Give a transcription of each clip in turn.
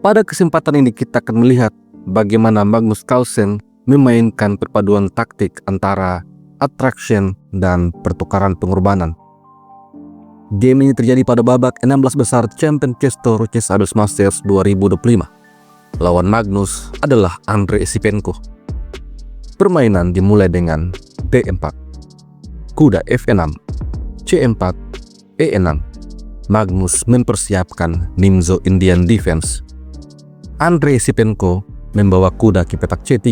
Pada kesempatan ini kita akan melihat bagaimana Magnus Carlsen memainkan perpaduan taktik antara attraction dan pertukaran pengorbanan. Game ini terjadi pada babak 16 besar Champion Chess Tour Chess Abels Masters 2025. Lawan Magnus adalah Andrei Esipenko. Permainan dimulai dengan D4, kuda F6, C4, E6. Magnus mempersiapkan Nimzo Indian Defense. Andrei Esipenko membawa kuda ke petak C3,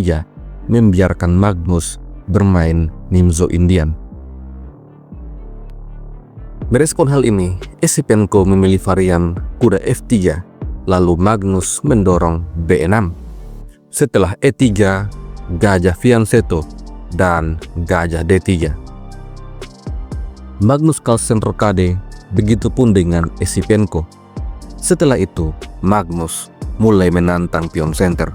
membiarkan Magnus bermain Nimzo Indian. Merespon hal ini, Esipenko memilih varian kuda F3, lalu Magnus mendorong B6. Setelah E3, gajah fianchetto, dan gajah D3. Magnus Carlsen rokade, begitupun dengan Esipenko. Setelah itu, Magnus mulai menantang pion center.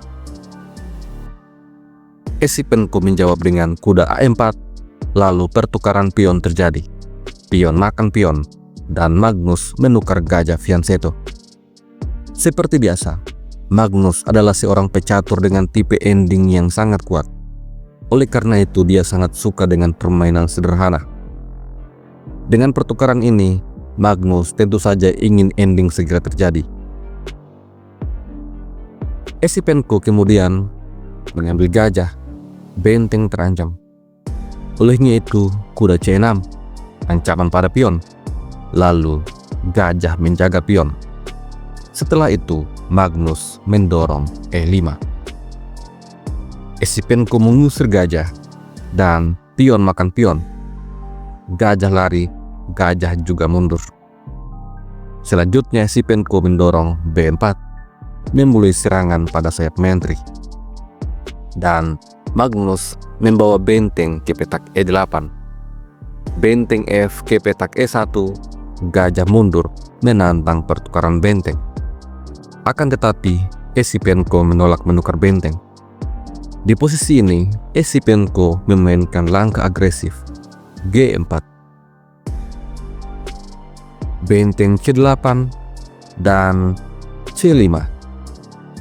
Esipenko menjawab dengan kuda A4, lalu pertukaran pion terjadi. Pion makan pion, dan Magnus menukar gajah fianchetto. Seperti biasa, Magnus adalah seorang pecatur dengan tipe ending yang sangat kuat. Oleh karena itu, dia sangat suka dengan permainan sederhana. Dengan pertukaran ini, Magnus tentu saja ingin ending segera terjadi. Esipenko kemudian mengambil gajah, benteng terancam. Olehnya itu, kuda C6, ancaman pada pion. Lalu, gajah menjaga pion. Setelah itu, Magnus mendorong E5. Esipenko mengusir gajah, dan pion makan pion. Gajah lari, gajah juga mundur. Selanjutnya, Esipenko mendorong B4, memulai serangan pada sayap menteri. Dan Magnus membawa benteng ke petak E8. Benteng F ke petak E1, gajah mundur menantang pertukaran benteng. Akan tetapi, Esipenko menolak menukar benteng. Di posisi ini, Esipenko memainkan langkah agresif, G4. Benteng C8 dan C5.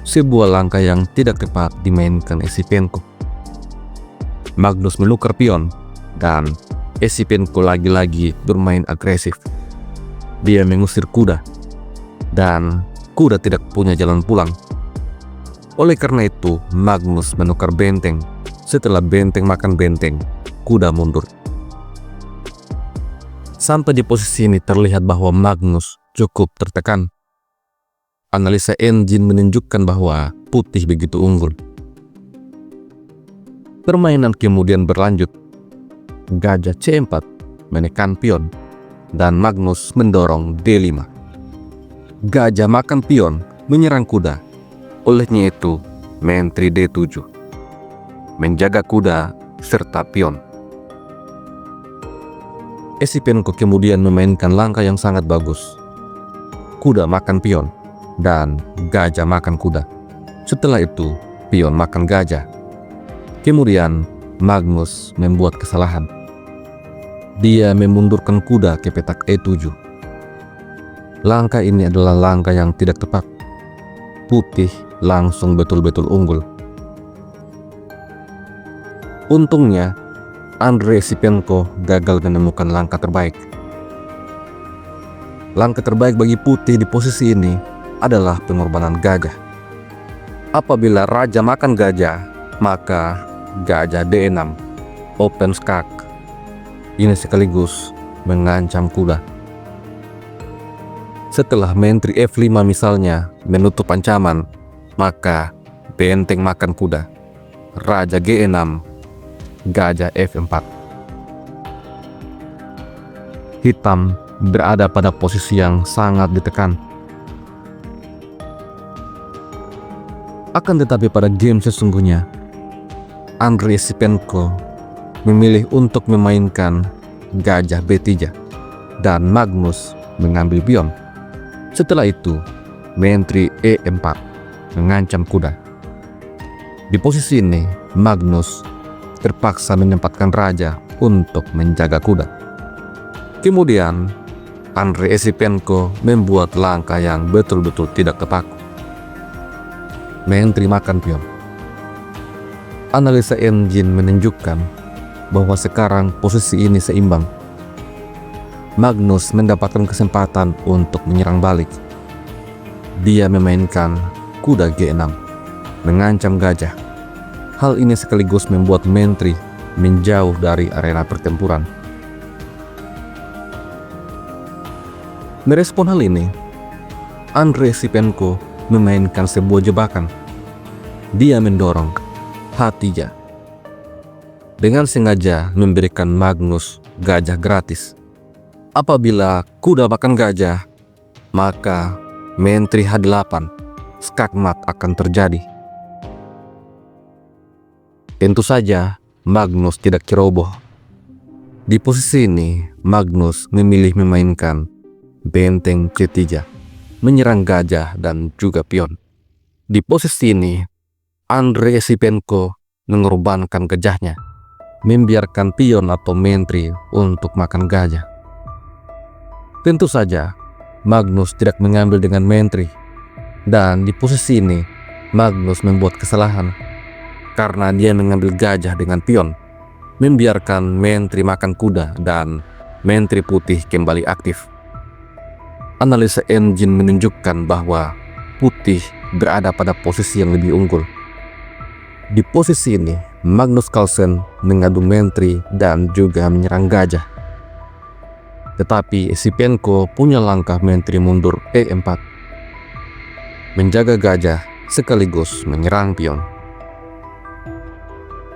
Sebuah langkah yang tidak tepat dimainkan Esipenko. Magnus menukar pion, dan Esipenko lagi-lagi bermain agresif. Dia mengusir kuda, dan kuda tidak punya jalan pulang. Oleh karena itu, Magnus menukar benteng. Setelah benteng makan benteng, kuda mundur. Sampai di posisi ini terlihat bahwa Magnus cukup tertekan. Analisa engine menunjukkan bahwa putih begitu unggul. Permainan kemudian berlanjut. Gajah C4 menekan pion, dan Magnus mendorong D5. Gajah makan pion menyerang kuda. Olehnya itu, menteri D7, menjaga kuda serta pion. Esipenko kemudian memainkan langkah yang sangat bagus. Kuda makan pion, dan gajah makan kuda. Setelah itu, pion makan gajah. Kemudian, Magnus membuat kesalahan. Dia memundurkan kuda ke petak E7. Langkah ini adalah langkah yang tidak tepat. Putih langsung betul-betul unggul. Untungnya, Andrei Esipenko gagal menemukan langkah terbaik. Langkah terbaik bagi putih di posisi ini adalah pengorbanan gajah. Apabila raja makan gajah, maka gajah D6, open skak. Ini sekaligus mengancam kuda. Setelah menteri F5 misalnya menutup ancaman, maka benteng makan kuda, raja G6, gajah F4. Hitam berada pada posisi yang sangat ditekan. Akan tetapi pada game sesungguhnya, Andrei Esipenko memilih untuk memainkan gajah B3, dan Magnus mengambil pion. Setelah itu, menteri E4 mengancam kuda. Di posisi ini, Magnus terpaksa menempatkan raja untuk menjaga kuda. Kemudian, Andrei Esipenko membuat langkah yang betul-betul tidak tepat. Menteri makan pion. Analisa engine menunjukkan bahwa sekarang posisi ini seimbang. Magnus mendapatkan kesempatan untuk menyerang balik. Dia memainkan kuda G6, mengancam gajah. Hal ini sekaligus membuat Menteri menjauh dari arena pertempuran. Merespon hal ini, Andrei Sipenko memainkan sebuah jebakan. Dia mendorong H3 dengan sengaja memberikan Magnus gajah gratis. Apabila kuda makan gajah, maka Menteri H8 skakmat akan terjadi. Tentu saja Magnus tidak ceroboh. Di posisi ini, Magnus memilih memainkan benteng C3, menyerang gajah dan juga pion. Di posisi ini, Andrei Sipenko mengorbankan gajahnya, membiarkan pion atau Menteri untuk makan gajah. Tentu saja, Magnus tidak mengambil dengan Menteri, dan di posisi ini, Magnus membuat kesalahan karena dia mengambil gajah dengan pion, membiarkan Menteri makan kuda dan Menteri putih kembali aktif. Analisa engine menunjukkan bahwa putih berada pada posisi yang lebih unggul. Di posisi ini, Magnus Carlsen mengadu Menteri dan juga menyerang gajah. Tetapi Sipenko punya langkah Menteri mundur E4, menjaga gajah sekaligus menyerang pion.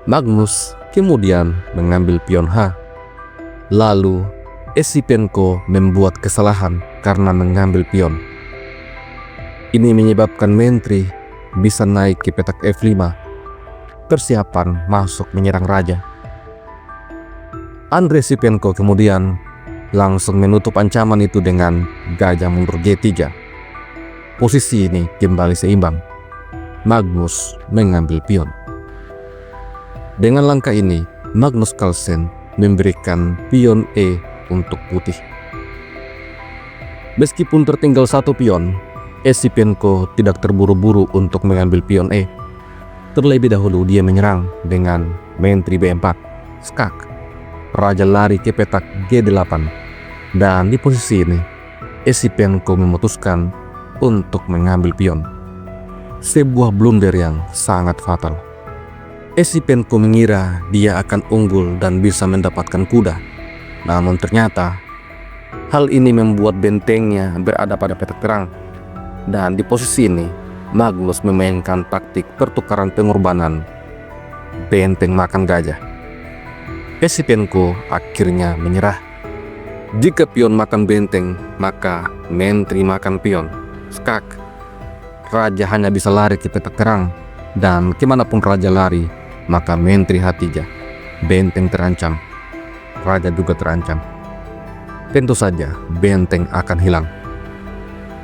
Magnus kemudian mengambil pion H. Lalu Sipenko membuat kesalahan karena mengambil pion. Ini menyebabkan Menteri bisa naik ke petak F5, persiapan masuk menyerang raja. Andrei Sipenko kemudian langsung menutup ancaman itu dengan gajah mundur G3. Posisi ini kembali seimbang. Magnus mengambil pion. Dengan langkah ini, Magnus Carlsen memberikan pion E untuk putih. Meskipun tertinggal satu pion, Sipenko tidak terburu-buru untuk mengambil pion E. Terlebih dahulu dia menyerang dengan Menteri B4, skak. Raja lari ke petak G8, dan di posisi ini, Sipenko memutuskan untuk mengambil pion. Sebuah blunder yang sangat fatal. Sipenko mengira dia akan unggul dan bisa mendapatkan kuda. Namun ternyata, hal ini membuat bentengnya berada pada petak terang. Dan di posisi ini, Magnus memainkan taktik pertukaran pengorbanan benteng makan gajah. Sipenko akhirnya menyerah. Jika pion makan benteng, maka Menteri makan pion, skak. Raja hanya bisa lari ke petak terang, dan kemanapun raja lari, maka Menteri H3, benteng terancam. Raja juga terancam. Tentu saja benteng akan hilang.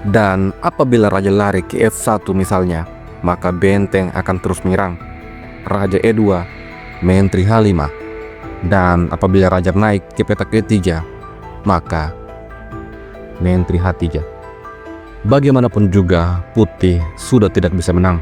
Dan apabila raja lari ke F1 misalnya, maka benteng akan terus menyerang. Raja E2, Menteri H5. Dan apabila raja naik ke petak E3, maka Menteri H3. Bagaimanapun juga putih sudah tidak bisa menang.